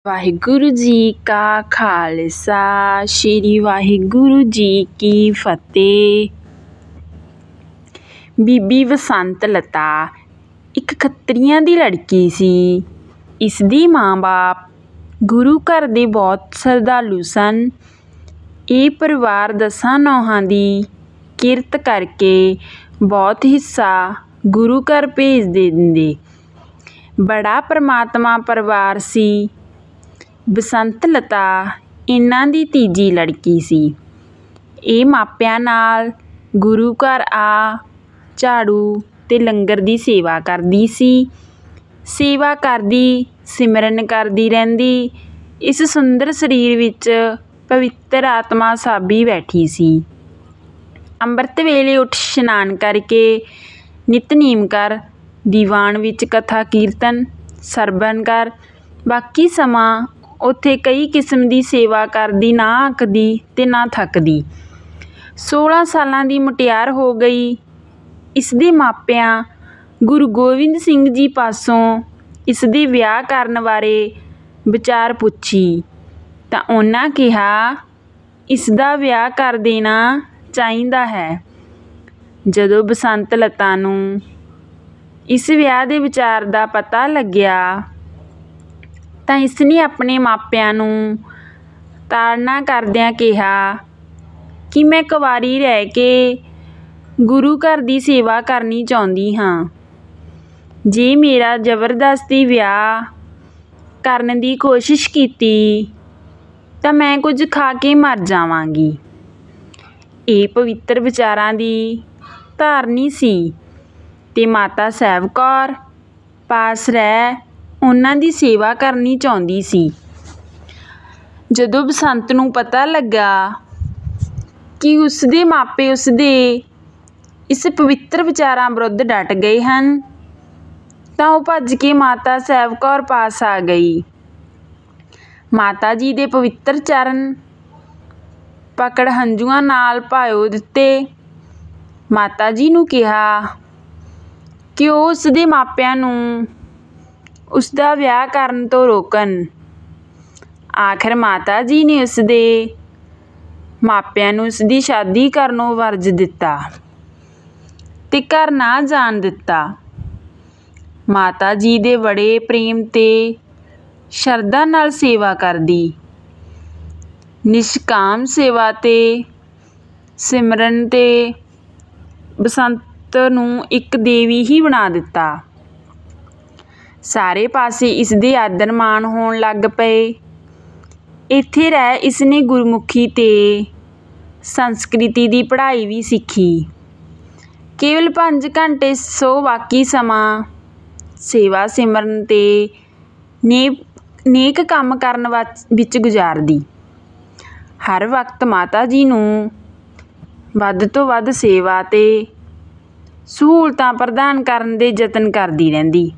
ਵਾਹਿਗੁਰੂ ਜੀ ਕਾ ਖਾਲਸਾ ਸ਼੍ਰੀ ਵਾਹਿਗੁਰੂ ਜੀ ਕੀ ਫਤਿਹ। ਬੀਬੀ ਬਸੰਤ ਲਤਾ ਇੱਕ ਖੱਤਰੀਆਂ ਦੀ ਲੜਕੀ ਸੀ। ਇਸ ਦੀ ਮਾਂ-ਬਾਪ ਗੁਰੂ ਘਰ ਦੇ ਬਹੁਤ ਸ਼ਰਧਾਲੂ ਸਨ। ਇਹ ਪਰਿਵਾਰ 10 ਨੌਹਾਂ ਦੀ ਕਿਰਤ ਕਰਕੇ ਬਹੁਤ ਹਿੱਸਾ ਗੁਰੂ ਘਰ ਭੇਜ ਦਿੰਦੇ। ਬੜਾ ਪਰਮਾਤਮਾ ਪਰਿਵਾਰ ਸੀ। ਬਸੰਤ ਲਤਾ ਇਹਨਾਂ ਦੀ ਤੀਜੀ ਲੜਕੀ ਸੀ। ਇਹ ਮਾਪਿਆਂ ਨਾਲ ਗੁਰੂ ਘਰ ਆ ਝਾੜੂ ਤੇ ਲੰਗਰ ਦੀ ਸੇਵਾ ਕਰਦੀ ਸੀ। ਸੇਵਾ ਕਰਦੀ, ਸਿਮਰਨ ਕਰਦੀ ਰਹਿੰਦੀ। ਇਸ ਸੁੰਦਰ ਸਰੀਰ ਵਿੱਚ ਪਵਿੱਤਰ ਆਤਮਾ ਸਾਬੀ ਬੈਠੀ ਸੀ। ਅੰਮ੍ਰਿਤ ਵੇਲੇ ਉੱਠ ਇਸ਼ਨਾਨ ਕਰਕੇ ਨਿਤਨੇਮ ਕਰ, ਦੀਵਾਨ ਵਿੱਚ ਕਥਾ ਕੀਰਤਨ ਸਰਵਣ ਕਰ। ਬਾਕੀ ਸਮਾਂ ਉੱਥੇ ਕਈ ਕਿਸਮ ਦੀ ਸੇਵਾ ਕਰਦੀ, ਨਾ ਅੱਕਦੀ ਤੇ ਨਾ ਥੱਕਦੀ। 16 ਸਾਲਾਂ ਦੀ ਮੁਟਿਆਰ ਹੋ ਗਈ। ਇਸ ਦੇ ਮਾਪਿਆਂ ਗੁਰੂ ਗੋਬਿੰਦ ਸਿੰਘ ਜੀ ਪਾਸੋਂ ਇਸ ਦੇ ਵਿਆਹ ਕਰਨ ਬਾਰੇ ਵਿਚਾਰ ਪੁੱਛੀ ਤਾਂ ਉਹਨਾਂ ਕਿਹਾ, ਇਸ ਦਾ ਵਿਆਹ ਕਰ ਦੇਣਾ ਚਾਹੀਦਾ ਹੈ। ਜਦੋਂ ਬਸੰਤ ਲਤਾ ਨੂੰ ਇਸ ਵਿਆਹ ਦੇ ਵਿਚਾਰ ਦਾ ਪਤਾ ਲੱਗਿਆ ਤਾਂ ਇਸ ਨੇ ਆਪਣੇ ਮਾਪਿਆਂ ਨੂੰ ਤਾੜਨਾ ਕਰਦਿਆਂ ਕਿਹਾ ਕਿ ਮੈਂ ਕੁਆਰੀ ਰਹਿ ਕੇ ਗੁਰੂ ਘਰ ਦੀ ਸੇਵਾ ਕਰਨੀ ਚਾਹੁੰਦੀ ਹਾਂ। ਜੇ ਮੇਰਾ ਜ਼ਬਰਦਸਤੀ ਵਿਆਹ ਕਰਨ ਦੀ ਕੋਸ਼ਿਸ਼ ਕੀਤੀ ਤਾਂ ਮੈਂ ਕੁਝ ਖਾ ਕੇ ਮਰ ਜਾਵਾਂਗੀ। ਇਹ ਪਵਿੱਤਰ ਵਿਚਾਰਾਂ ਦੀ ਧਾਰਨੀ ਸੀ ਤੇ ਮਾਤਾ ਸਾਹਿਬ ਕੌਰ ਪਾਸ ਰਹਿ ਉਹਨਾਂ ਦੀ ਸੇਵਾ ਕਰਨੀ ਚਾਹੁੰਦੀ ਸੀ। ਜਦੋਂ ਬਸੰਤ ਨੂੰ ਪਤਾ ਲੱਗਾ ਕਿ ਉਸ ਦੇ ਮਾਪੇ ਉਸ ਦੇ ਇਸ ਪਵਿੱਤਰ ਵਿਚਾਰਾਂ ਵਿਰੁੱਧ ਡਟ ਗਏ ਹਨ ਤਾਂ ਉਹ ਭੱਜ ਕੇ ਮਾਤਾ ਸਾਹਿਬ ਕੌਰ ਪਾਸ ਆ ਗਈ। ਮਾਤਾ ਜੀ ਦੇ ਪਵਿੱਤਰ ਚਰਨ ਪਕੜ ਹੰਝੂਆਂ ਨਾਲ ਭਿਓ ਦਿੱਤੇ। ਮਾਤਾ ਜੀ ਨੂੰ ਕਿਹਾ ਕਿ ਉਹ ਉਸ ਦੇ ਮਾਪਿਆਂ ਨੂੰ ਉਸ ਦਾ ਵਿਆਹ ਕਰਨ ਤੋਂ ਰੋਕਣ। ਆਖਰ ਮਾਤਾ ਜੀ ਨੇ ਉਸ ਦੇ ਮਾਪਿਆਂ ਨੂੰ ਉਸ ਦੀ ਸ਼ਾਦੀ ਕਰਨੋਂ ਵਰਜ ਦਿੱਤਾ ਤੇ ਘਰ ਨਾ ਜਾਣ ਦਿੱਤਾ। ਮਾਤਾ ਜੀ ਦੇ ਬੜੇ ਪ੍ਰੇਮ ਤੇ ਸ਼ਰਧਾ ਨਾਲ ਸੇਵਾ ਕਰਦੀ। ਨਿਸ਼ਕਾਮ ਸੇਵਾ ਤੇ ਸਿਮਰਨ ਤੇ ਬਸੰਤ ਨੂੰ ਇੱਕ ਦੇਵੀ ਹੀ ਬਣਾ ਦਿੱਤਾ। ਸਾਰੇ ਪਾਸੇ ਇਸ ਦੇ ਆਦਰ ਮਾਣ ਹੋਣ ਲੱਗ ਪਏ। ਇੱਥੇ ਰਹਿ ਇਸ ਨੇ ਗੁਰਮੁਖੀ ਤੇ ਸੰਸਕ੍ਰਿਤੀ ਦੀ ਪੜ੍ਹਾਈ ਵੀ ਸਿੱਖੀ। ਕੇਵਲ 5 ਘੰਟੇ ਸੋ ਬਾਕੀ ਸਮਾਂ ਸੇਵਾ ਸਿਮਰਨ ਤੇ ਨੇਕ ਕੰਮ ਕਰਨ ਵਿੱਚ ਗੁਜ਼ਾਰਦੀ। ਹਰ ਵਕਤ ਮਾਤਾ ਜੀ ਨੂੰ ਵੱਧ ਤੋਂ ਵੱਧ ਸੇਵਾ ਤੇ ਸਹੂਲਤਾਂ ਪ੍ਰਦਾਨ ਕਰਨ ਦੇ ਯਤਨ ਕਰਦੀ ਰਹਿੰਦੀ।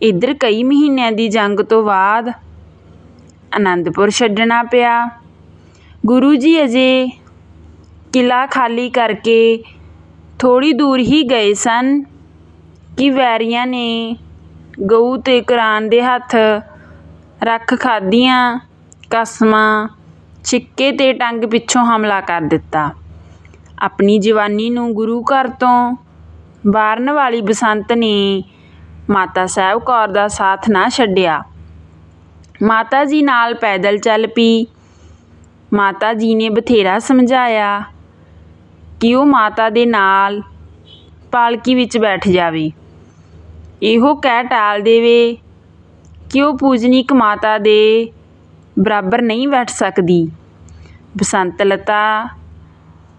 ਇੱਧਰ ਕਈ ਮਹੀਨਿਆਂ ਦੀ ਜੰਗ ਤੋਂ ਬਾਅਦ ਅਨੰਦਪੁਰ ਛੱਡਣਾ ਪਿਆ। ਗੁਰੂ ਜੀ ਅਜੇ ਕਿਲ੍ਹਾ ਖਾਲੀ ਕਰਕੇ ਥੋੜ੍ਹੀ ਦੂਰ ਹੀ ਗਏ ਸਨ ਕਿ ਵੈਰੀਆਂ ਨੇ ਗਊ ਤੇ ਕੁਰਾਨ ਦੇ ਹੱਥ ਰੱਖ ਖਾਧੀਆਂ ਕਸਮਾਂ ਛਿੱਕੇ ਤੇ ਟੰਗ ਪਿੱਛੋਂ ਹਮਲਾ ਕਰ ਦਿੱਤਾ। ਆਪਣੀ ਜਵਾਨੀ ਨੂੰ ਗੁਰੂ ਘਰ ਤੋਂ ਵਾਰਨ ਵਾਲੀ ਬਸੰਤ ਨੇ ਮਾਤਾ ਸਾਹਿਬ ਕੌਰ ਦਾ ਸਾਥ ਨਾ ਛੱਡਿਆ। ਮਾਤਾ ਜੀ ਨਾਲ ਪੈਦਲ ਚੱਲ ਪਈ। ਮਾਤਾ ਜੀ ਨੇ ਬਥੇਰਾ ਸਮਝਾਇਆ ਕਿ ਉਹ ਮਾਤਾ ਦੇ ਨਾਲ ਪਾਲਕੀ ਵਿੱਚ ਬੈਠ ਜਾਵੇ। ਇਹੋ ਕਹਿ ਟਾਲ ਦੇਵੇ ਕਿ ਉਹ ਪੂਜਨੀਕ ਮਾਤਾ ਦੇ ਬਰਾਬਰ ਨਹੀਂ ਬੈਠ ਸਕਦੀ। ਬਸੰਤ ਲਤਾ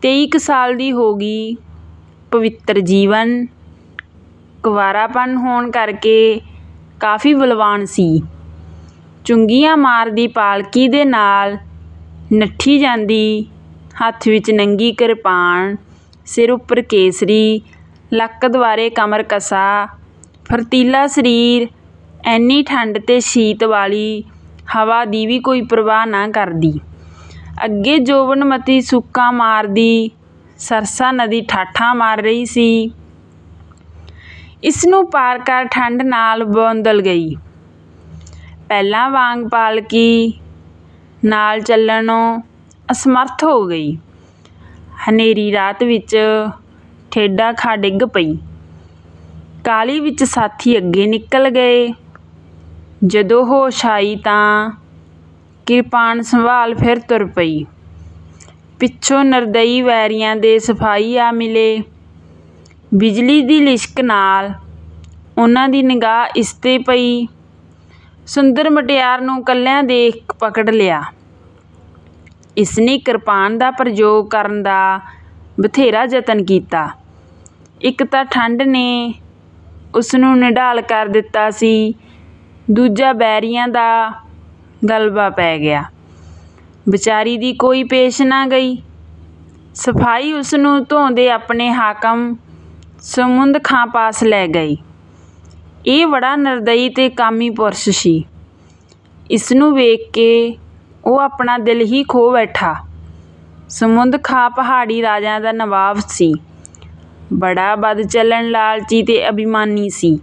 23 ਸਾਲ ਦੀ ਹੋ ਗਈ। ਪਵਿੱਤਰ ਜੀਵਨ, ਕੁਆਰਾਪਨ ਹੋਣ ਕਰਕੇ ਕਾਫੀ ਬਲਵਾਨ ਸੀ। ਚੁੰਗੀਆਂ ਮਾਰਦੀ ਪਾਲਕੀ ਦੇ ਨਾਲ ਨੱਠੀ ਜਾਂਦੀ। ਹੱਥ ਵਿੱਚ ਨੰਗੀ ਕਿਰਪਾਨ, ਸਿਰ ਉੱਪਰ ਕੇਸਰੀ, ਲੱਕ ਦੁਆਰੇ ਕਮਰ ਕਸਾ, ਫਰਤੀਲਾ ਸਰੀਰ। ਐਨੀ ਠੰਡ ਤੇ ਸ਼ੀਤ ਵਾਲੀ ਹਵਾ ਦੀ ਵੀ ਕੋਈ ਪਰਵਾਹ ਨਾ ਕਰਦੀ। ਅੱਗੇ ਜੋਬਨਮਤੀ ਸੁੱਕਾ ਮਾਰਦੀ ਸਰਸਾ ਨਦੀ ਠਾਠਾਂ ਮਾਰ ਰਹੀ ਸੀ। ਇਸ ਨੂੰ ਪਾਰ ਕਰ ਠੰਡ ਨਾਲ ਬੌਂਦਲ ਗਈ। ਪਹਿਲਾਂ ਵਾਂਗ ਪਾਲਕੀ ਨਾਲ ਚੱਲਣੋਂ ਅਸਮਰਥ ਹੋ ਗਈ। ਹਨੇਰੀ ਰਾਤ ਵਿੱਚ ਠੇਡਾ ਖਾ ਡਿੱਗ ਪਈ। ਕਾਹਲੀ ਵਿੱਚ ਸਾਥੀ ਅੱਗੇ ਨਿਕਲ ਗਏ। ਜਦੋਂ ਹੋਸ਼ ਆਈ ਤਾਂ ਕਿਰਪਾਨ ਸੰਭਾਲ ਫਿਰ ਤੁਰ ਪਈ। ਪਿੱਛੋਂ ਨਿਰਦਈ ਵੈਰੀਆਂ ਦੇ ਸਿਪਾਹੀ ਆ ਮਿਲੇ। ਬਿਜਲੀ ਦੀ ਲਿਸ਼ਕ ਨਾਲ ਉਹਨਾਂ ਦੀ ਨਿਗਾਹ ਇਸ 'ਤੇ ਪਈ। ਸੁੰਦਰ ਮੁਟਿਆਰ ਨੂੰ ਇਕੱਲਿਆਂ ਦੇਖ ਪਕੜ ਲਿਆ। ਇਸਨੇ ਕਿਰਪਾਨ ਦਾ ਪ੍ਰਯੋਗ ਕਰਨ ਦਾ ਬਥੇਰਾ ਯਤਨ ਕੀਤਾ। ਇੱਕ ਤਾਂ ਠੰਡ ਨੇ ਉਸਨੂੰ ਨਿਢਾਲ ਕਰ ਦਿੱਤਾ ਸੀ, ਦੂਜਾ ਵੈਰੀਆਂ ਦਾ ਗਲਬਾ ਪੈ ਗਿਆ। ਵਿਚਾਰੀ ਦੀ ਕੋਈ ਪੇਸ਼ ਨਾ ਗਈ। ਸਿਪਾਹੀ ਉਸਨੂੰ ਧੋਂਦੇ ਆਪਣੇ ਹਾਕਮ ਸਮੁੰਦ ਖਾਂ ਪਾਸ ਲੈ ਗਏ। ਇਹ ਬੜਾ ਨਿਰਦਈ ਤੇ ਕਾਮੀ ਪੁਰਸ਼ ਸੀ। ਇਸਨੂੰ ਵੇਖ ਕੇ ਉਹ ਆਪਣਾ ਦਿਲ ਹੀ ਖੋ ਬੈਠਾ। ਸਮੁੰਦ ਖਾਂ ਪਹਾੜੀ ਰਾਜਿਆਂ ਦਾ ਨਵਾਬ ਸੀ। ਬੜਾ ਬਦਚਲਣ, ਲਾਲਚੀ ਤੇ ਅਭਿਮਾਨੀ ਸੀ।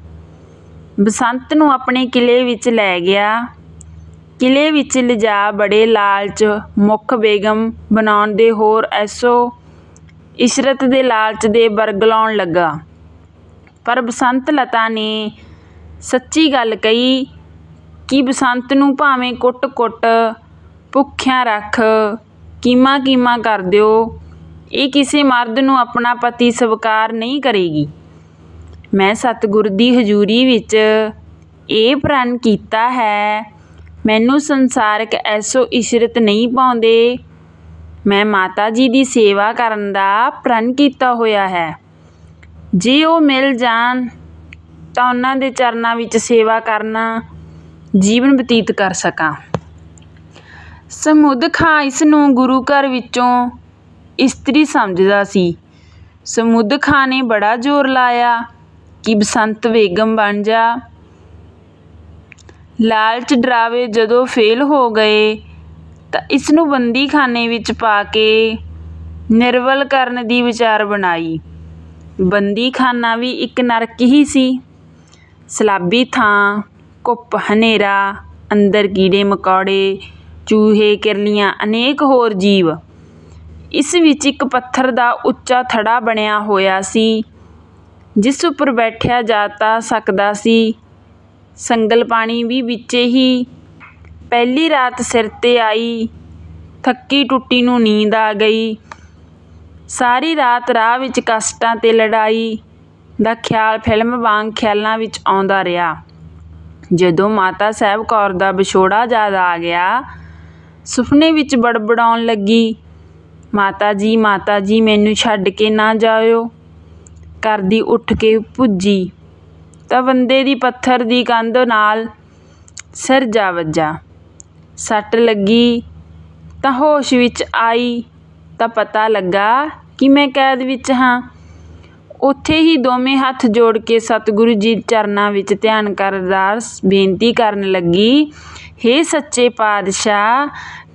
ਬਸੰਤ ਨੂੰ ਆਪਣੇ ਕਿਲ੍ਹੇ ਵਿੱਚ ਲੈ ਗਿਆ। ਕਿਲ੍ਹੇ ਵਿੱਚ ਲਿਜਾ ਬੜੇ ਲਾਲਚ ਮੁੱਖ ਬੇਗਮ ਬਣਾਉਣ ਦੇ ਹੋਰ ਐਸੋ ਇਸ਼ਰਤ ਦੇ ਲਾਲਚ ਦੇ ਵਰਗਲਾਉਣ ਲੱਗਾ। ਪਰ ਬਸੰਤ ਲਤਾ ਨੇ ਸੱਚੀ ਗੱਲ ਕਹੀ ਕਿ ਬਸੰਤ ਨੂੰ ਭਾਵੇਂ ਕੁੱਟ-ਕੁੱਟ ਭੁੱਖਿਆਂ ਰੱਖ, ਕੀਮਾ ਕਰ ਦਿਓ, ਇਹ ਕਿਸੇ ਮਰਦ ਨੂੰ ਆਪਣਾ ਪਤੀ ਸਵੀਕਾਰ ਨਹੀਂ ਕਰੇਗੀ। ਮੈਂ ਸਤਿਗੁਰ ਦੀ ਹਜ਼ੂਰੀ ਵਿੱਚ ਇਹ ਪ੍ਰਣ ਕੀਤਾ ਹੈ, ਮੈਨੂੰ ਸੰਸਾਰਕ ਐਸੋ ਇਸ਼ਰਤ ਨਹੀਂ ਪਾਉਂਦੇ। ਮੈਂ ਮਾਤਾ ਜੀ ਦੀ ਸੇਵਾ ਕਰਨ ਦਾ ਪ੍ਰਣ ਕੀਤਾ ਹੋਇਆ ਹੈ। ਜੇ ਉਹ ਮਿਲ ਜਾਣ ਤਾਂ ਉਹਨਾਂ ਦੇ ਚਰਨਾਂ ਵਿੱਚ ਸੇਵਾ ਕਰਨਾ ਜੀਵਨ ਬਤੀਤ ਕਰ ਸਕਾਂ। ਸਮੁੰਦ ਖਾਂ ਇਸ ਨੂੰ ਗੁਰੂ ਘਰ ਵਿੱਚੋਂ ਇਸਤਰੀ ਸਮਝਦਾ ਸੀ। ਸਮੁੰਦ ਖਾਂ ਨੇ ਬੜਾ ਜ਼ੋਰ ਲਾਇਆ ਕਿ ਬਸੰਤ ਬੇਗਮ ਬਣ ਜਾ। ਲਾਲਚ ਡਰਾਵੇ ਜਦੋਂ ਫੇਲ ਹੋ ਗਏ ਤਾਂ ਇਸਨੂੰ ਬੰਦੀਖਾਨੇ ਵਿੱਚ ਪਾ ਕੇ ਨਿਰਵਲ ਕਰਨ ਦੀ ਵਿਚਾਰ ਬਣਾਈ। ਬੰਦੀਖਾਨਾ ਵੀ ਇੱਕ ਨਰਕ ਹੀ ਸੀ। ਸਲਾਬੀ ਥਾਂ, ਘੁੱਪ, ਹਨੇਰਾ, ਅੰਦਰ ਕੀੜੇ ਮਕੌੜੇ, ਚੂਹੇ, ਕਿਰਲੀਆਂ, ਅਨੇਕ ਹੋਰ ਜੀਵ। ਇਸ ਵਿੱਚ ਇੱਕ ਪੱਥਰ ਦਾ ਉੱਚਾ ਥੜਾ ਬਣਿਆ ਹੋਇਆ ਸੀ, ਜਿਸ ਉੱਪਰ ਬੈਠਿਆ ਜਾ ਤਾਂ ਸਕਦਾ ਸੀ। ਸੰਗਲ ਪਾਣੀ ਵੀ ਵਿੱਚੇ ਹੀ। ਪਹਿਲੀ ਰਾਤ ਸਿਰ 'ਤੇ ਆਈ, ਥੱਕੀ ਟੁੱਟੀ ਨੂੰ ਨੀਂਦ ਆ ਗਈ। ਸਾਰੀ ਰਾਤ ਰਾਹ ਵਿੱਚ ਕਸ਼ਟਾਂ ਤੇ ਲੜਾਈ ਦਾ ਖਿਆਲ ਫਿਲਮ ਵਾਂਗ ਖਿਆਲਾਂ ਵਿੱਚ ਆਉਂਦਾ ਰਿਹਾ। ਜਦੋਂ ਮਾਤਾ ਸਾਹਿਬ ਕੌਰ ਦਾ ਵਿਛੋੜਾ ਯਾਦ ਆ ਗਿਆ, ਸੁਪਨੇ ਵਿੱਚ ਬੜਬੜਾਉਣ ਲੱਗੀ, ਮਾਤਾ ਜੀ ਮੈਨੂੰ ਛੱਡ ਕੇ ਨਾ ਜਾਇਓ। ਕਰਦੀ ਉੱਠ ਕੇ ਪੁੱਜੀ ਤਾਂ ਬੰਦੇ ਦੀ ਪੱਥਰ ਦੀ ਕੰਧ ਨਾਲ ਸਿਰ ਜਾ ਵੱਜਾ। ਸੱਟ ਲੱਗੀ ਤਾਂ ਹੋਸ਼ ਵਿੱਚ ਆਈ ਤਾਂ ਪਤਾ ਲੱਗਾ ਕਿ ਮੈਂ ਕੈਦ ਵਿੱਚ ਹਾਂ। ਉੱਥੇ ਹੀ ਦੋਵੇਂ ਹੱਥ ਜੋੜ ਕੇ ਸਤਿਗੁਰੂ ਜੀ ਚਰਨਾਂ ਵਿੱਚ ਧਿਆਨ ਕਰ ਅਰਦਾਸ ਬੇਨਤੀ ਕਰਨ ਲੱਗੀ, ਹੇ ਸੱਚੇ ਪਾਤਸ਼ਾਹ,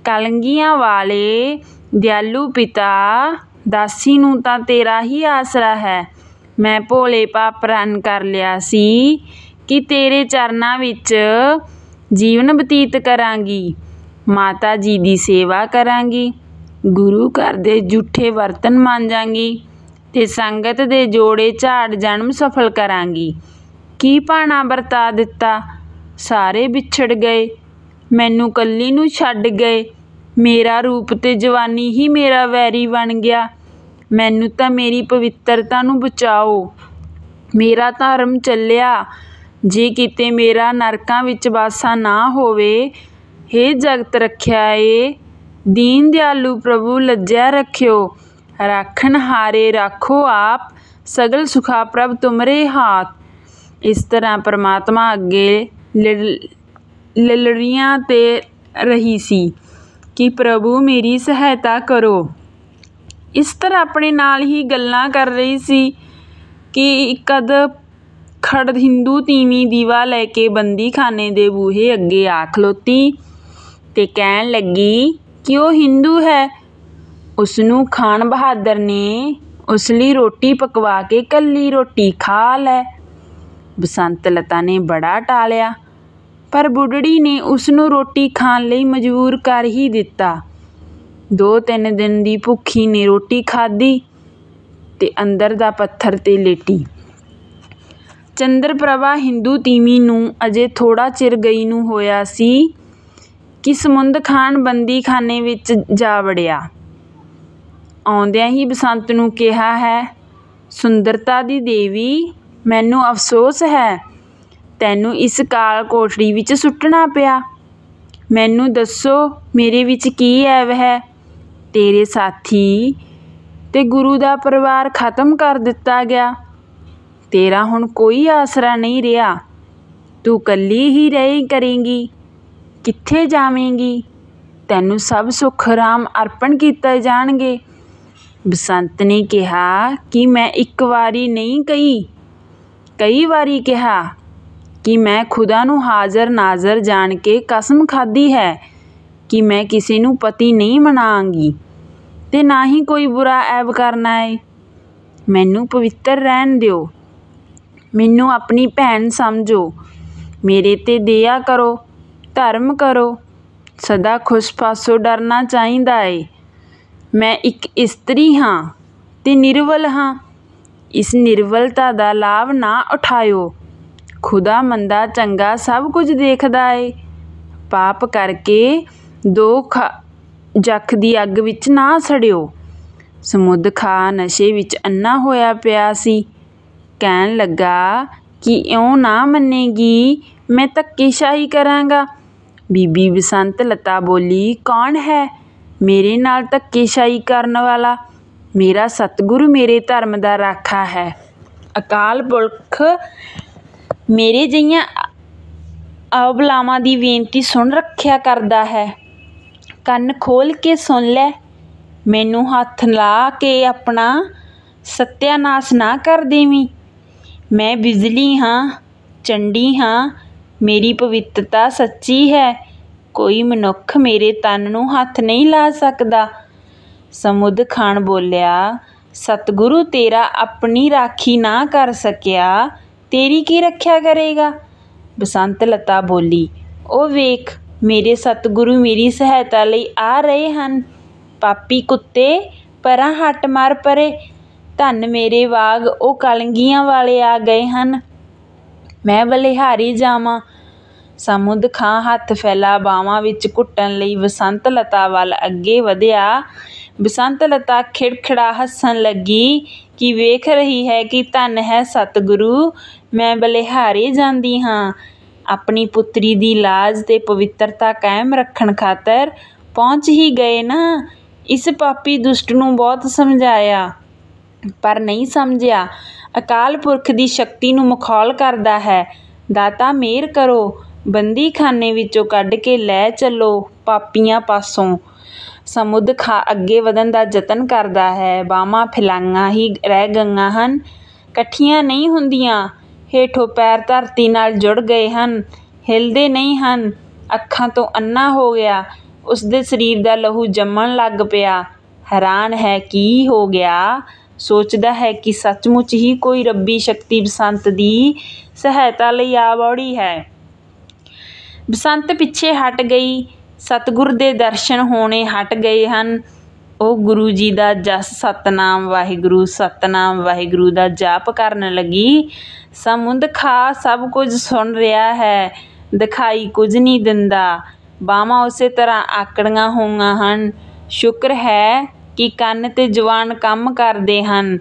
ਕਲੰਗੀਆਂ ਵਾਲੇ ਦਿਆਲੂ ਪਿਤਾ, ਦਾਸੀ ਨੂੰ ਤਾਂ ਤੇਰਾ ਹੀ ਆਸਰਾ ਹੈ। ਮੈਂ ਭੋਲੇ ਪਾਪ ਪ੍ਰਣ ਕਰ ਲਿਆ ਸੀ ਕਿ ਤੇਰੇ ਚਰਨਾਂ ਵਿੱਚ ਜੀਵਨ ਬਤੀਤ ਕਰਾਂਗੀ, ਮਾਤਾ ਜੀ ਦੀ ਸੇਵਾ ਕਰਾਂਗੀ, ਗੁਰੂ ਘਰ ਦੇ ਜੂਠੇ ਬਰਤਨ ਮਾਂਜਾਂਗੀ ਤੇ ਸੰਗਤ ਦੇ ਜੋੜੇ ਝਾੜ ਜਨਮ ਸਫਲ ਕਰਾਂਗੀ। ਕੀ ਭਾਣਾ ਵਰਤਾ ਦਿੱਤਾ, ਸਾਰੇ ਵਿਛੜ ਗਏ, ਮੈਨੂੰ ਕੱਲੀ ਨੂੰ ਛੱਡ ਗਏ। ਮੇਰਾ ਰੂਪ ਤੇ ਜਵਾਨੀ ਹੀ ਮੇਰਾ ਵੈਰੀ ਬਣ ਗਿਆ। ਮੈਨੂੰ ਤਾਂ ਮੇਰੀ ਪਵਿੱਤਰਤਾ ਨੂੰ ਬਚਾਓ। ਮੇਰਾ ਧਰਮ ਚੱਲਿਆ, ਜੇ ਕਿਤੇ ਮੇਰਾ ਨਰਕਾਂ ਵਿੱਚ ਵਾਸਾ ਨਾ ਹੋਵੇ। ਹੇ ਜਗਤ ਰੱਖਿਆ ਏ, ਦੀਨ ਦਿਆਲੂ ਪ੍ਰਭੂ ਲੱਜਿਆ ਰੱਖਿਓ। ਰਾਖਣ ਹਾਰੇ ਰਾਖੋ ਆਪ, ਸਗਲ ਸੁਖਾ ਪ੍ਰਭ ਤੁਮਰੇ ਹਾਥ। ਇਸ ਤਰ੍ਹਾਂ ਪਰਮਾਤਮਾ ਅੱਗੇ ਲਿਲੜੀਆਂ ਤੇ ਰਹੀ ਸੀ ਕਿ ਪ੍ਰਭੂ ਮੇਰੀ ਸਹਾਇਤਾ ਕਰੋ। ਇਸ ਤਰ੍ਹਾਂ ਆਪਣੇ ਨਾਲ ਹੀ ਗੱਲਾਂ ਕਰ ਰਹੀ ਸੀ ਕਿ ਕਦ ਖੜ ਹਿੰਦੂ ਤੀਵੀਂ ਦੀਵਾ ਲੈ ਕੇ ਬੰਦੀਖਾਨੇ ਦੇ ਬੂਹੇ ਅੱਗੇ ਆ ਖਲੋਤੀ ਤੇ ਕਹਿਣ ਲੱਗੀ ਕਿ ਉਹ ਹਿੰਦੂ ਹੈ। ਉਸਨੂੰ ਖਾਨ ਬਹਾਦਰ ਨੇ ਉਸ ਲਈ ਰੋਟੀ ਪਕਵਾ ਕੇ ਕੱਲੀ ਰੋਟੀ ਖਾ ਲੈ। ਬਸੰਤ ਲਤਾ ਨੇ ਬੜਾ ਟਾਲਿਆ, ਪਰ ਬੁੱਢੜੀ ਨੇ ਉਸ ਨੂੰ ਰੋਟੀ ਖਾਣ ਲਈ ਮਜਬੂਰ ਕਰ ਹੀ ਦਿੱਤਾ। 2-3 ਦਿਨ ਦੀ ਭੁੱਖੀ ਨੇ ਰੋਟੀ ਖਾਧੀ ਤੇ ਅੰਦਰ ਦਾ ਪੱਥਰ 'ਤੇ ਲੇਟੀ। ਚੰਦਰਪ੍ਰਭਾ ਹਿੰਦੂ ਤੀਵੀਂ ਨੂੰ ਅਜੇ ਥੋੜ੍ਹਾ ਚਿਰ ਗਈ ਨੂੰ ਹੋਇਆ ਸੀ ਕਿ ਸਮੁੰਦ ਖਾਨ ਬੰਦੀਖਾਨੇ ਵਿੱਚ ਜਾ ਵੜਿਆ। ਆਉਂਦਿਆਂ ਹੀ ਬਸੰਤ ਨੂੰ ਕਿਹਾ ਹੈ, ਸੁੰਦਰਤਾ ਦੀ ਦੇਵੀ, ਮੈਨੂੰ ਅਫਸੋਸ ਹੈ ਤੈਨੂੰ ਇਸ ਕਾਲ ਕੋਠੜੀ ਵਿੱਚ ਸੁੱਟਣਾ ਪਿਆ। ਮੈਨੂੰ ਦੱਸੋ ਮੇਰੇ ਵਿੱਚ ਕੀ ਐਬ ਹੈ? ਤੇਰੇ ਸਾਥੀ ਤੇ ਗੁਰੂ ਦਾ ਪਰਿਵਾਰ ਖਤਮ ਕਰ ਦਿੱਤਾ ਗਿਆ। ਤੇਰਾ ਹੁਣ ਕੋਈ ਆਸਰਾ ਨਹੀਂ ਰਿਹਾ। ਤੂੰ ਇਕੱਲੀ ਹੀ ਰਹੀ ਕਰੇਂਗੀ। ਕਿੱਥੇ ਜਾਵੇਂਗੀ? ਤੈਨੂੰ ਸਭ ਸੁੱਖ ਆਰਾਮ ਅਰਪਣ ਕੀਤੇ ਜਾਣਗੇ। ਬਸੰਤ ਨੇ ਕਿਹਾ ਕਿ ਮੈਂ ਇੱਕ ਵਾਰੀ ਨਹੀਂ ਕਈ ਵਾਰੀ ਕਿਹਾ ਕਿ ਮੈਂ ਖੁਦਾ ਨੂੰ ਹਾਜ਼ਰ ਨਾਜ਼ਰ ਜਾਣ ਕੇ ਕਸਮ ਖਾਧੀ ਹੈ ਕਿ ਮੈਂ ਕਿਸੇ ਨੂੰ ਪਤੀ ਨਹੀਂ ਬਣਾਂਗੀ ਤੇ ਨਾ ਹੀ ਕੋਈ ਬੁਰਾ ਐਬ ਕਰਨਾ ਏ। ਮੈਨੂੰ ਪਵਿੱਤਰ ਰਹਿਣ ਦਿਓ। ਮੈਨੂੰ ਆਪਣੀ ਭੈਣ ਸਮਝੋ। ਮੇਰੇ 'ਤੇ ਦਇਆ ਕਰੋ, ਧਰਮ ਕਰੋ। ਸਦਾ ਖੁਸ਼ ਪਾਸੋਂ ਡਰਨਾ ਚਾਹੀਦਾ ਏ। ਮੈਂ ਇੱਕ ਇਸਤਰੀ ਹਾਂ ਤੇ ਨਿਰਬਲ ਹਾਂ। ਇਸ ਨਿਰਬਲਤਾ ਦਾ ਲਾਭ ਨਾ ਉਠਾਇਓ। ਖੁਦਾ ਮੰਦਾ ਚੰਗਾ ਸਭ ਕੁਝ ਦੇਖਦਾ ਏ। ਪਾਪ ਕਰਕੇ 2 ਜੱਖ ਦੀ ਅੱਗ ਵਿੱਚ ਨਾ ਸੜਿਓ। ਸਮੁੰਦ ਖਾਂ ਨਸ਼ੇ ਵਿੱਚ ਅੰਨਾ ਹੋਇਆ ਪਿਆ ਸੀ। ਕਹਿਣ ਲੱਗਾ ਕਿ ਇਉਂ ਨਾ ਮੰਨੇਗੀ ਮੈਂ ਧੱਕੇਸ਼ਾਹੀ ਕਰਾਂਗਾ। ਬੀਬੀ ਬਸੰਤ ਲਤਾ ਬੋਲੀ, ਕੌਣ ਹੈ ਮੇਰੇ ਨਾਲ ਧੱਕੇਸ਼ਾਹੀ ਕਰਨ ਵਾਲਾ? ਮੇਰਾ ਸਤਿਗੁਰੂ ਮੇਰੇ ਧਰਮ ਦਾ ਰਾਖਾ ਹੈ। ਅਕਾਲ ਪੁਰਖ ਮੇਰੇ ਜਿਹੀਆਂ ਅਬਲਾਵਾਂ ਦੀ ਬੇਨਤੀ ਸੁਣ ਰੱਖਿਆ ਕਰਦਾ ਹੈ। ਕੰਨ ਖੋਲ੍ਹ ਕੇ ਸੁਣ ਲੈ। ਮੈਨੂੰ ਹੱਥ ਲਾ ਕੇ ਆਪਣਾ ਸਤਿਆਨਾਸ ਨਾ ਕਰ ਦੇਵੀਂ। ਮੈਂ ਬਿਜਲੀ ਹਾਂ, ਚੰਡੀ ਹਾਂ। ਮੇਰੀ ਪਵਿੱਤਰਤਾ ਸੱਚੀ ਹੈ। ਕੋਈ ਮਨੁੱਖ ਮੇਰੇ ਤਨ ਨੂੰ ਹੱਥ ਨਹੀਂ ਲਾ ਸਕਦਾ। ਸਮੁੰਦ ਖਾਨ ਬੋਲਿਆ, ਸਤਿਗੁਰੂ ਤੇਰਾ ਆਪਣੀ ਰਾਖੀ ਨਾ ਕਰ ਸਕਿਆ, ਤੇਰੀ ਕੀ ਰੱਖਿਆ ਕਰੇਗਾ? ਬਸੰਤ ਲਤਾ ਬੋਲੀ, ਉਹ ਵੇਖ ਮੇਰੇ ਸਤਿਗੁਰੂ ਮੇਰੀ ਸਹਾਇਤਾ ਲਈ ਆ ਰਹੇ ਹਨ। ਪਾਪੀ ਕੁੱਤੇ, ਪਰਾਂ ਹੱਟ ਮਾਰ ਪਰੇ। ਧੰਨ ਮੇਰੇ ਵਾਂਗ ਉਹ ਕਲਗੀਆਂ ਵਾਲੇ ਆ ਗਏ ਹਨ। ਮੈਂ ਬਲਿਹਾਰੀ ਜਾਵਾਂ। ਸਮੁੰਦ ਖਾਂ ਹੱਥ ਫੈਲਾ ਬਾਹਾਂ ਵਿੱਚ ਘੁੱਟਣ ਲਈ ਬਸੰਤ ਲਤਾ ਵੱਲ ਅੱਗੇ ਵਧਿਆ। ਬਸੰਤ ਲਤਾ ਖਿੜਖਿੜਾ ਹੱਸਣ ਲੱਗੀ ਕਿ ਵੇਖ ਰਹੀ ਹੈ ਕਿ ਧੰਨ ਹੈ ਸਤਿਗੁਰੂ, ਮੈਂ ਬਲਿਹਾਰੇ ਜਾਂਦੀ ਹਾਂ। ਆਪਣੀ ਪੁੱਤਰੀ ਦੀ ਲਾਜ ਤੇ ਪਵਿੱਤਰਤਾ ਕਾਇਮ ਰੱਖਣ ਖਾਤਰ ਪਹੁੰਚ ਹੀ ਗਏ ਨਾ। ਇਸ ਪਾਪੀ ਦੁਸ਼ਟ ਨੂੰ ਬਹੁਤ ਸਮਝਾਇਆ ਪਰ ਨਹੀਂ ਸਮਝਿਆ। ਅਕਾਲ ਪੁਰਖ ਦੀ ਸ਼ਕਤੀ ਨੂੰ ਮਖੌਲ ਕਰਦਾ ਹੈ। ਦਾਤਾ ਮਿਹਰ ਕਰੋ, ਬੰਦੀਖਾਨੇ ਵਿੱਚੋਂ ਕੱਢ ਕੇ ਲੈ ਚੱਲੋ ਪਾਪੀਆਂ ਪਾਸੋਂ। ਸਮੁੰਦ ਖਾਂ ਅੱਗੇ ਵਧਣ ਦਾ ਯਤਨ ਕਰਦਾ ਹੈ। ਬਾਹਾਂ ਫੈਲਾਈਆਂ ਹੀ ਰਹਿ ਗਈਆਂ ਹਨ, ਇਕੱਠੀਆਂ ਨਹੀਂ ਹੁੰਦੀਆਂ। ਹੇਠੋਂ ਪੈਰ ਧਰਤੀ ਨਾਲ ਜੁੜ ਗਏ ਹਨ, ਹਿੱਲਦੇ ਨਹੀਂ ਹਨ। ਅੱਖਾਂ ਤੋਂ ਅੰਨਾ ਹੋ ਗਿਆ। ਉਸਦੇ ਸਰੀਰ ਦਾ ਲਹੂ ਜੰਮਣ ਲੱਗ ਪਿਆ। ਹੈਰਾਨ ਹੈ ਕੀ ਹੋ ਗਿਆ। ਸੋਚਦਾ ਹੈ ਕਿ ਸੱਚਮੁੱਚ ਹੀ ਕੋਈ ਰੱਬੀ ਸ਼ਕਤੀ ਬਸੰਤ ਦੀ ਸਹਾਇਤਾ ਲਈ ਆ ਵੜੀ ਹੈ। ਬਸੰਤ ਪਿੱਛੇ ਹਟ ਗਈ। ਸਤਿਗੁਰ ਦੇ ਦਰਸ਼ਨ ਹੋਣੇ ਹਟ ਗਏ ਹਨ। ਉਹ ਗੁਰੂ ਜੀ ਦਾ ਜਸ ਸਤਨਾਮ ਵਾਹਿਗੁਰੂ ਦਾ ਜਾਪ ਕਰਨ ਲੱਗੀ। ਸਮੁੰਦ ਖਾਂ ਸਭ ਕੁਝ ਸੁਣ ਰਿਹਾ ਹੈ, ਦਿਖਾਈ ਕੁਝ ਨਹੀਂ ਦਿੰਦਾ। ਬਾਹਾਂ ਉਸੇ ਤਰ੍ਹਾਂ ਆਕੜੀਆਂ ਹੋਈਆਂ ਹਨ। ਸ਼ੁਕਰ ਹੈ ਕਿ ਕੰਨ ਤੇ ਜ਼ੁਬਾਨ ਕੰਮ ਕਰਦੇ ਹਨ।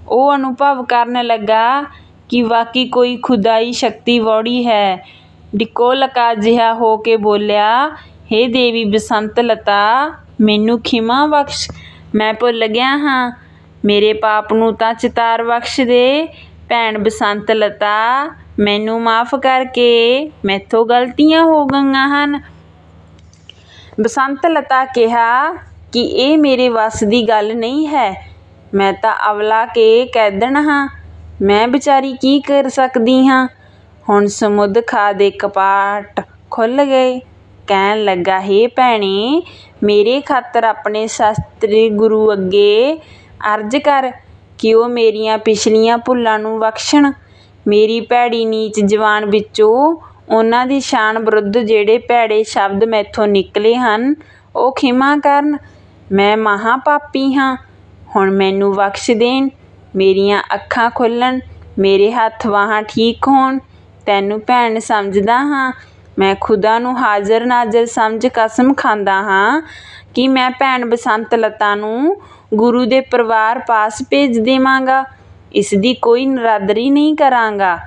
ਉਹ ਅਨੁਭਵ ਕਰਨ ਲੱਗਾ ਕਿ ਵਾਕਈ ਕੋਈ ਖੁਦਾਈ ਸ਼ਕਤੀ ਵੜੀ ਹੈ। ਡਿਕੋਲਕਾ ਜਿਹਾ ਹੋ ਕੇ ਬੋਲਿਆ, ਹੇ ਦੇਵੀ ਬਸੰਤ ਲਤਾ, ਮੈਨੂੰ ਖਿਮਾ ਬਖਸ਼। ਮੈਂ ਭੁੱਲ ਗਿਆ ਹਾਂ। ਮੇਰੇ ਪਾਪ ਨੂੰ ਤਾਂ ਚਿਤਾਰ ਬਖਸ਼ ਦੇ। ਭੈਣ ਬਸੰਤ ਲਤਾ, ਮੈਨੂੰ ਮਾਫ਼ ਕਰਕੇ, ਮੈਥੋਂ ਗਲਤੀਆਂ ਹੋ ਗਈਆਂ ਹਨ। ਬਸੰਤ ਲਤਾ ਕਿਹਾ ਕਿ ਇਹ ਮੇਰੇ ਵੱਸ ਦੀ ਗੱਲ ਨਹੀਂ ਹੈ। ਮੈਂ ਤਾਂ ਅਬਲਾ ਕੇ ਕੈਦਣ ਹਾਂ। ਮੈਂ ਵਿਚਾਰੀ ਕੀ ਕਰ ਸਕਦੀ ਹਾਂ। ਹੁਣ ਸਮੁੰਦ ਖਾਂ ਦੇ ਕਪਾਟ ਖੁੱਲ੍ਹ ਗਏ। ਕਹਿਣ ਲੱਗਾ, ਹੇ ਭੈਣੇ, ਮੇਰੇ ਖਾਤਰ ਆਪਣੇ ਸ਼ਾਸਤਰੀ ਗੁਰੂ ਅੱਗੇ ਅਰਜ਼ ਕਰ ਕਿ ਉਹ ਮੇਰੀਆਂ ਪਿਛਲੀਆਂ ਭੁੱਲਾਂ ਨੂੰ ਬਖਸ਼ਣ। ਮੇਰੀ ਭੈੜੀ ਨੀਚ ਜ਼ਬਾਨ ਵਿੱਚੋਂ ਉਹਨਾਂ ਦੀ ਸ਼ਾਨ ਵਿਰੁੱਧ ਜਿਹੜੇ ਭੈੜੇ ਸ਼ਬਦ ਮੈਥੋਂ ਨਿਕਲੇ ਹਨ ਉਹ ਖਿਮਾ ਕਰਨ। ਮੈਂ ਮਹਾਂ ਪਾਪੀ ਹਾਂ, ਹੁਣ ਮੈਨੂੰ ਬਖਸ਼ ਦੇਣ। ਮੇਰੀਆਂ ਅੱਖਾਂ ਖੁੱਲ੍ਹਣ, ਮੇਰੇ ਹੱਥ ਬਾਹਾਂ ਠੀਕ ਹੋਣ। ਤੈਨੂੰ ਭੈਣ ਸਮਝਦਾ ਹਾਂ। ਮੈਂ ਖੁਦਾ ਨੂੰ ਹਾਜ਼ਰ ਨਾਜ਼ਰ ਸਮਝ ਕਸਮ ਖਾਂਦਾ ਹਾਂ ਕਿ ਮੈਂ ਭੈਣ ਬਸੰਤ ਲਤਾ ਨੂੰ ਗੁਰੂ ਦੇ ਪਰਿਵਾਰ ਪਾਸ ਭੇਜ ਦੇਵਾਂਗਾ। ਇਸ ਦੀ ਕੋਈ ਨਿਰਾਦਰੀ ਨਹੀਂ ਕਰਾਂਗਾ।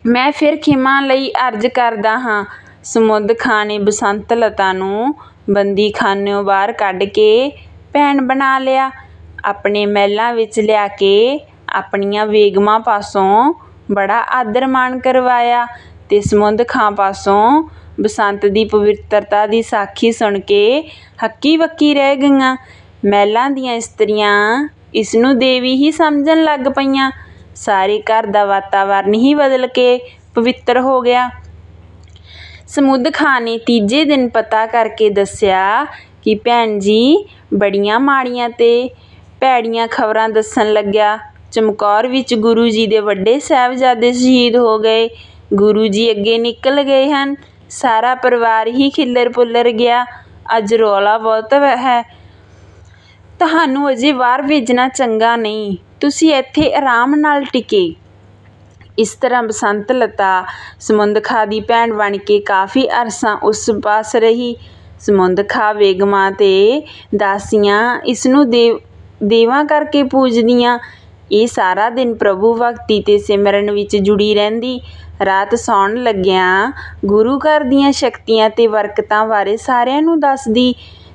ਮੈਂ ਫਿਰ ਖਿਮਾ ਲਈ ਅਰਜ਼ ਕਰਦਾ ਹਾਂ। ਸਮੁੰਦ ਖਾਂ ਨੇ ਬਸੰਤ ਲਤਾ ਨੂੰ ਬੰਦੀਖਾਨਿਓਂ ਬਾਹਰ ਕੱਢ ਕੇ ਭੈਣ ਬਣਾ ਲਿਆ। ਆਪਣੇ ਮਹਿਲਾਂ ਵਿੱਚ ਲਿਆ ਕੇ ਆਪਣੀਆਂ ਬੇਗਮਾਂ ਪਾਸੋਂ ਬੜਾ ਆਦਰ ਮਾਣ ਕਰਵਾਇਆ ਤੇ ਸਮੁੰਦ ਖਾਂ ਪਾਸੋਂ ਬਸੰਤ ਦੀ ਪਵਿੱਤਰਤਾ ਦੀ ਸਾਖੀ ਸੁਣ ਕੇ ਹੱਕੀ ਬੱਕੀ ਰਹਿ ਗਈਆਂ। ਮਹਿਲਾਂ ਦੀਆਂ ਇਸਤਰੀਆਂ ਇਸ ਨੂੰ ਦੇਵੀ ਹੀ ਸਮਝਣ ਲੱਗ ਪਈਆਂ। ਸਾਰੇ ਘਰ ਦਾ ਵਾਤਾਵਰਨ ਹੀ ਬਦਲ ਕੇ ਪਵਿੱਤਰ ਹੋ ਗਿਆ। ਸਮੁੰਦ ਖਾਂ ਨੇ ਤੀਜੇ ਦਿਨ ਪਤਾ ਕਰਕੇ ਦੱਸਿਆ ਕਿ ਭੈਣ ਜੀ ਬੜੀਆਂ ਮਾੜੀਆਂ ਤੇ ਭੈੜੀਆਂ ਖਬਰਾਂ ਦੱਸਣ ਲੱਗਿਆ। ਚਮਕੌਰ ਵਿੱਚ ਗੁਰੂ ਜੀ ਦੇ ਵੱਡੇ ਸਾਹਿਬਜ਼ਾਦੇ ਸ਼ਹੀਦ ਹੋ ਗਏ। ਗੁਰੂ ਜੀ ਅੱਗੇ ਨਿਕਲ ਗਏ ਹਨ। ਸਾਰਾ ਪਰਿਵਾਰ ਹੀ ਖਿੱਲਰ ਪੁੱਲਰ ਗਿਆ। ਅੱਜ ਰੌਲਾ ਬਹੁਤ ਹੈ। ਤੁਹਾਨੂੰ ਅਜੇ ਬਾਹਰ ਭੇਜਣਾ ਚੰਗਾ ਨਹੀਂ। ਤੁਸੀਂ ਇੱਥੇ ਆਰਾਮ ਨਾਲ ਟਿਕੇ। ਇਸ ਤਰ੍ਹਾਂ ਬਸੰਤ ਲਤਾ ਸਮੁੰਦ ਖਾਂ ਦੀ ਭੈਣ ਬਣ ਕੇ ਕਾਫੀ ਅਰਸਾ ਉਸ ਪਾਸ ਰਹੀ। ਸਮੁੰਦ ਖਾਂ ਬੇਗਮਾਂ ਤੇ ਦਾਸੀਆਂ ਇਸ ਨੂੰ ਦੇਵਾਂ ਕਰਕੇ ਪੂਜਦੀਆਂ। ਇਹ ਸਾਰਾ ਦਿਨ ਪ੍ਰਭੂ ਭਗਤੀ ਤੇ ਸਿਮਰਨ ਵਿੱਚ ਜੁੜੀ ਰਹਿੰਦੀ। ਰਾਤ ਸੌਣ ਲੱਗਿਆਂ ਗੁਰੂ ਘਰ ਦੀਆਂ ਸ਼ਕਤੀਆਂ ਤੇ ਬਰਕਤਾਂ ਬਾਰੇ ਸਾਰਿਆਂ ਨੂੰ ਦੱਸਦੀ।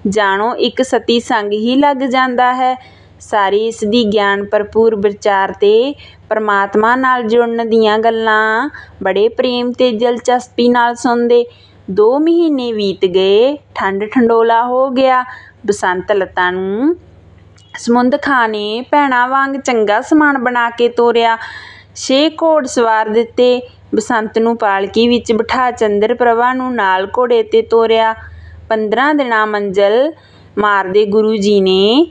ਜਾਣੋ ਇੱਕ ਸਤੀ ਸੰਗ ਹੀ ਲੱਗ ਜਾਂਦਾ ਹੈ। ਸਾਰੇ ਇਸ ਦੀ ਗਿਆਨ ਭਰਪੂਰ ਵਿਚਾਰ ਤੇ ਪਰਮਾਤਮਾ ਨਾਲ ਜੁੜਨ ਦੀਆਂ ਗੱਲਾਂ ਬੜੇ ਪ੍ਰੇਮ ਤੇ ਦਿਲਚਸਪੀ ਨਾਲ ਸੁਣਦੇ। 2 ਮਹੀਨੇ ਬੀਤ ਗਏ। ਠੰਡ ਠੰਡੋਲਾ ਹੋ ਗਿਆ। ਬਸੰਤ ਲਤਾ ਨੂੰ ਸਮੁੰਦ ਖਾਂ ਨੇ ਭੈਣਾਂ ਵਾਂਗ ਚੰਗਾ ਸਮਾਨ ਬਣਾ ਕੇ ਤੋਰਿਆ। 6 ਘੋੜ ਸਵਾਰ ਦਿੱਤੇ। ਬਸੰਤ ਨੂੰ ਪਾਲਕੀ ਵਿੱਚ ਬਿਠਾ ਚੰਦਰ ਪ੍ਰਭਾ ਨੂੰ ਨਾਲ ਘੋੜੇ ਤੇ ਤੋਰਿਆ। 15 ਦਿਨਾਂ ਮੰਜ਼ਲ ਮਾਰਦੇ ਗੁਰੂ ਜੀ ਨੇ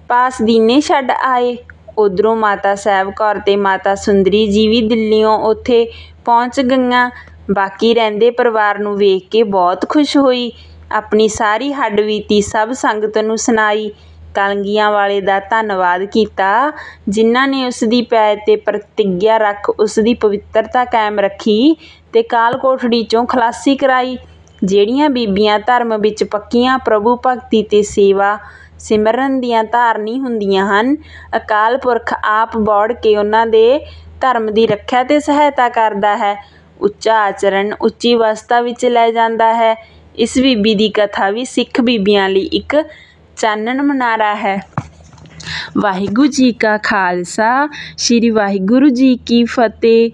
ਪਾਸ ਦੀਨੇ ਛੱਡ ਆਏ। ਉੱਧਰੋਂ ਮਾਤਾ ਸਾਹਿਬ ਕੌਰ ਤੇ ਮਾਤਾ ਸੁੰਦਰੀ ਜੀ ਵੀ ਦਿੱਲੀਓਂ ਉੱਥੇ ਪਹੁੰਚ ਗਈਆਂ। ਬਾਕੀ ਰਹਿੰਦੇ ਪਰਿਵਾਰ ਨੂੰ ਵੇਖ ਕੇ ਬਹੁਤ ਖੁਸ਼ ਹੋਈ। ਆਪਣੀ ਸਾਰੀ ਹੱਡਬੀਤੀ ਸਭ ਸੰਗਤ ਨੂੰ ਸੁਣਾਈ। ਕਲਗੀਆਂ ਵਾਲੇ ਦਾ ਧੰਨਵਾਦ ਕੀਤਾ ਜਿਨ੍ਹਾਂ ਨੇ ਉਸ ਦੀ ਪੈਜ ਤੇ ਪ੍ਰਤਿੱਗਿਆ ਰੱਖ ਉਸ ਦੀ ਪਵਿੱਤਰਤਾ ਕਾਇਮ ਰੱਖੀ ਤੇ ਕਾਲ ਕੋਠੜੀ 'ਚੋਂ ਖਲਾਸੀ ਕਰਾਈ। ਜਿਹੜੀਆਂ ਬੀਬੀਆਂ ਧਰਮ ਵਿੱਚ ਪੱਕੀਆਂ, ਪ੍ਰਭੂ ਭਗਤੀ ਤੇ ਸੇਵਾ ਸਿਮਰਨ ਦੀਆਂ ਧਾਰਨੀ ਹੁੰਦੀਆਂ ਹਨ, ਅਕਾਲ ਪੁਰਖ ਆਪ ਬੌੜ ਕੇ ਉਹਨਾਂ ਦੇ ਧਰਮ ਦੀ ਰੱਖਿਆ ਤੇ ਸਹਾਇਤਾ ਕਰਦਾ ਹੈ। ਉੱਚਾ ਆਚਰਣ ਉੱਚੀ ਅਵਸਥਾ ਵਿੱਚ ਲੈ ਜਾਂਦਾ ਹੈ। ਇਸ ਬੀਬੀ ਦੀ ਕਥਾ ਵੀ ਸਿੱਖ ਬੀਬੀਆਂ ਲਈ ਇੱਕ ਚਾਨਣ ਮੁਨਾਰਾ ਹੈ। ਵਾਹਿਗੁਰੂ ਜੀ ਕਾ ਖਾਲਸਾ, ਸ੍ਰੀ ਵਾਹਿਗੁਰੂ ਜੀ ਕੀ ਫਤਿਹ।